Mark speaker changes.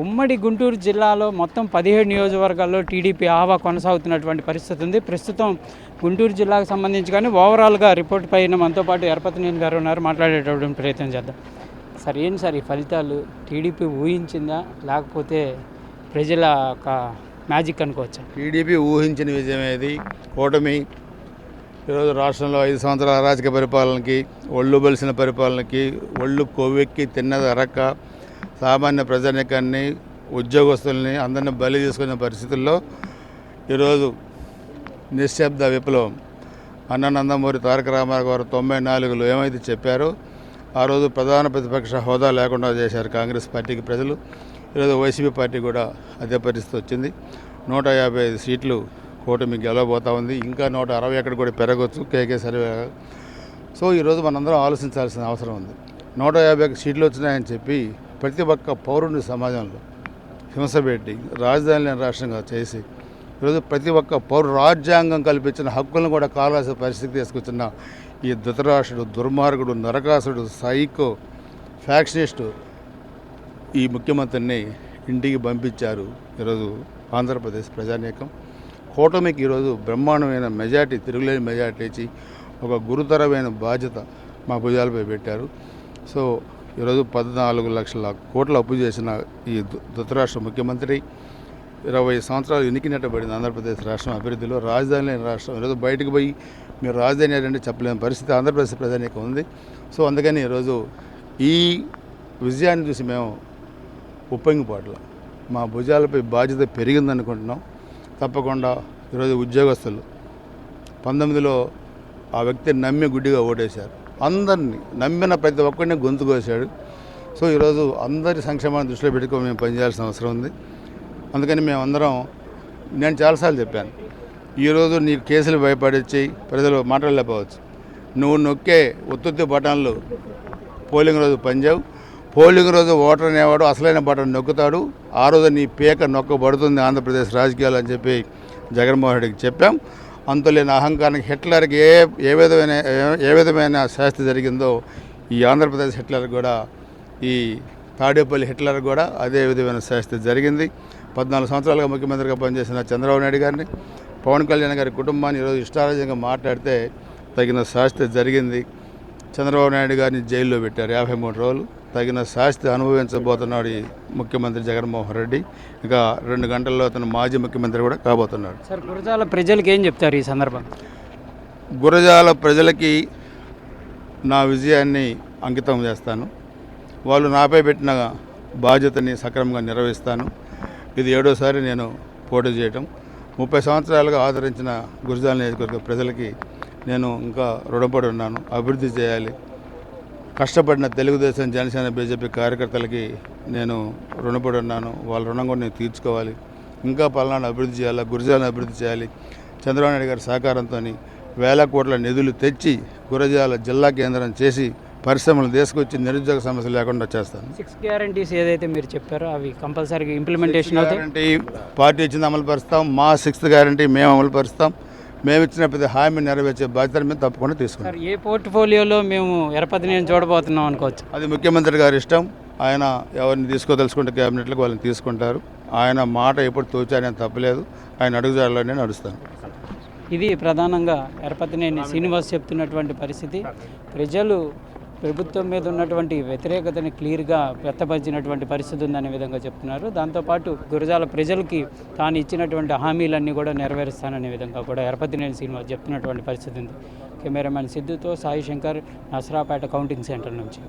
Speaker 1: ఉమ్మడి గుంటూరు జిల్లాలో మొత్తం 17 నియోజకవర్గాల్లో టీడీపీ ఆవా కొనసాగుతున్నటువంటి పరిస్థితి ఉంది. ప్రస్తుతం గుంటూరు జిల్లాకు సంబంధించి కానీ ఓవరాల్గా రిపోర్ట్ పైన మనతో పాటు ఎరపతినేని గారు ఉన్నారు. మాట్లాడేటటువంటి ప్రయత్నం చేద్దాం. సార్, ఏంటి సార్ ఈ ఫలితాలు? టీడీపీ ఊహించిందా లేకపోతే ప్రజల ఒక మ్యాజిక్ అనుకోవచ్చా?
Speaker 2: టీడీపీ ఊహించిన విజయమేది. కూటమి ఈరోజు రాష్ట్రంలో 5 సంవత్సరాల అరాచక పరిపాలనకి, ఒళ్ళు బలిసిన పరిపాలనకి, ఒళ్ళు కొవ్వెక్కి తిన్నది అరక్క సామాన్య ప్రజానికాన్ని, ఉద్యోగస్తుల్ని అందరినీ బలి తీసుకునే పరిస్థితుల్లో ఈరోజు నిశ్శబ్ద విప్లవం అన్న నందమూరి తారక రామారావు గారు 94లో ఏమైతే చెప్పారో ఆ రోజు ప్రధాన ప్రతిపక్ష హోదా లేకుండా చేశారు కాంగ్రెస్ పార్టీకి ప్రజలు. ఈరోజు వైసీపీ పార్టీ కూడా అదే పరిస్థితి వచ్చింది. 155 సీట్లు కూటమి గెలవబోతా ఉంది. ఇంకా 160 ఎక్కడ కూడా పెరగవచ్చు కేకే సర్వే. సో ఈరోజు మనందరం ఆలోచించాల్సిన అవసరం ఉంది. 150 సీట్లు వచ్చినాయని చెప్పి ప్రతి ఒక్క పౌరుని సమాజంలో హింసపెట్టి రాజధాని లేని రాష్ట్రంగా చేసి ఈరోజు ప్రతి ఒక్క పౌరుడు రాజ్యాంగం కల్పించిన హక్కులను కూడా కావాల్సిన పరిస్థితి తీసుకొచ్చిన ఈ ధృతరాష్ట్రుడు, దుర్మార్గుడు, నరకాసుడు, సైకో, ఫ్యాక్షనిస్టు ఈ ముఖ్యమంత్రిని ఇంటికి పంపించారు ఈరోజు ఆంధ్రప్రదేశ్ ప్రజానీకం. కూటమికి ఈరోజు బ్రహ్మాండమైన మెజార్టీ, తిరుగులేని మెజార్టీ ఇచ్చి ఒక గురుతరమైన బాధ్యత మా భుజాలపై పెట్టారు. సో ఈరోజు 14 లక్షల కోట్ల అప్పు చేసిన ఈ ధృతరాష్ట్ర ముఖ్యమంత్రి 20 సంవత్సరాలు ఎన్నికినట్టబడింది ఆంధ్రప్రదేశ్ రాష్ట్రం అభివృద్ధిలో. రాజధాని లేని రాష్ట్రం ఈరోజు బయటకు పోయి మీరు రాజధాని ఏంటంటే చెప్పలేని పరిస్థితి ఆంధ్రప్రదేశ్ ప్రజానీకం ఉంది. సో అందుకని ఈరోజు ఈ విజయాన్ని చూసి మేము ఉప్పొంగిపోవట్ల, మా భుజాలపై బాధ్యత పెరిగిందనుకుంటున్నాం. తప్పకుండా ఈరోజు ఉద్యోగస్తులు 19లో ఆ వ్యక్తిని నమ్మి గుడ్డిగా ఓటేశారు. అందరినీ నమ్మిన ప్రతి ఒక్కరిని గొంతు కోసాడు. సో ఈరోజు అందరి సంక్షేమాన్ని దృష్టిలో పెట్టుకొని మేము పనిచేయాల్సిన అవసరం ఉంది. అందుకని మేమందరం, నేను చాలాసార్లు చెప్పాను, ఈరోజు నీ కేసులు భయపడించి ప్రజలు మాట్లాడలేకపోవచ్చు. నువ్వు నొక్కే ఒత్తుత్తి బటన్లు పోలింగ్ రోజు పనిచేయవు. పోలింగ్ రోజు ఓటర్ అనేవాడు అసలైన బటన్ నొక్కుతాడు. ఆ రోజు నీ పేక నొక్కబడుతుంది ఆంధ్రప్రదేశ్ రాజకీయాలు అని చెప్పి జగన్మోహన్ రెడ్డికి చెప్పాం. అంతులేని అహంకారానికి హిట్లర్కి ఏ విధమైన శాస్తి జరిగిందో ఈ ఆంధ్రప్రదేశ్ హిట్లర్ కూడా, ఈ తాడేపల్లి హిట్లర్ కూడా అదే విధమైన శాస్తి జరిగింది. 14 సంవత్సరాలుగా ముఖ్యమంత్రిగా పనిచేసిన చంద్రబాబు నాయుడు గారిని, పవన్ కళ్యాణ్ గారి కుటుంబాన్ని ఈరోజు ఇష్టారాజ్యంగా మాట్లాడితే తగిన శాస్తి జరిగింది. చంద్రబాబు నాయుడు గారిని జైల్లో పెట్టారు 53 రోజులు. తగిన శాస్తి అనుభవించబోతున్నాడు ఈ ముఖ్యమంత్రి జగన్మోహన్ రెడ్డి. ఇంకా 2 గంటల్లో అతను మాజీ ముఖ్యమంత్రి కూడా కాబోతున్నాడు.
Speaker 1: సార్, గురజాల ప్రజలకు ఏం చెప్తారు ఈ సందర్భం?
Speaker 2: గురజాల ప్రజలకి నా విజయాన్ని అంకితం చేస్తాను. వాళ్ళు నాపై పెట్టిన బాధ్యతని సక్రమంగా నిర్వహిస్తాను. ఇది 7వసారి నేను పోటీ చేయటం. 30 సంవత్సరాలుగా ఆదరించిన గురజాల నియోజకవర్గ ప్రజలకి నేను ఇంకా రుణపడి ఉన్నాను. అభివృద్ధి చేయాలి. కష్టపడిన తెలుగుదేశం, జనసేన, బీజేపీ కార్యకర్తలకి నేను రుణపడి ఉన్నాను. వాళ్ళ రుణం కూడా నేను తీర్చుకోవాలి. ఇంకా పల్నాడు అభివృద్ధి చేయాలి, గురజాలను అభివృద్ధి చేయాలి. చంద్రబాబు నాయుడు గారి సహకారంతో వేల కోట్ల నిధులు తెచ్చి గురజాల జిల్లా కేంద్రం చేసి పరిశ్రమలు తీసుకొచ్చి నిరుద్యోగ సమస్య లేకుండా చేస్తాను.
Speaker 1: 6 గ్యారంటీస్ ఏదైతే మీరు చెప్పారో అవి కంపల్సరీగా ఇంప్లిమెంటేషన్ అవుతాయి.
Speaker 2: గ్యారంటీ పార్టీ ఇచ్చింది అమలు పరుస్తాం. మా 6th గ్యారంటీ మేము అమలు పరుస్తాం. మేము ఇచ్చిన ప్రతి హామీ నెరవేర్చే బాధ్యత మేము తప్పకుండా తీసుకుంటాం.
Speaker 1: ఏ పోర్ట్ఫోలియోలో మేము ఎరపతినేని చూడబోతున్నాం అనుకోవచ్చు?
Speaker 2: అది ముఖ్యమంత్రి గారి ఇష్టం. ఆయన ఎవరిని తీసుకోదలుచుకుంటే క్యాబినెట్లకు వాళ్ళని తీసుకుంటారు. ఆయన మాట ఎప్పుడు తోచారని తప్పలేదు. ఆయన అడుగుజాడలోనే నడుస్తాను.
Speaker 1: ఇది ప్రధానంగా ఎరపతినేని శ్రీనివాస్ చెప్తున్నటువంటి పరిస్థితి. ప్రజలు ప్రభుత్వం మీద ఉన్నటువంటి వ్యతిరేకతని క్లియర్గా వ్యక్తపరిచినటువంటి పరిస్థితి ఉందనే విధంగా చెప్తున్నారు. దాంతోపాటు గురజాల ప్రజలకి తాను ఇచ్చినటువంటి హామీలన్నీ కూడా నెరవేరుస్తాననే విధంగా కూడా ఎరపతినేని శ్రీనివాస్ చెప్తున్నటువంటి పరిస్థితి ఉంది. కెమెరామెన్ సిద్ధుతో సాయి శంకర్, నసరాపేట కౌంటింగ్ సెంటర్ నుంచి.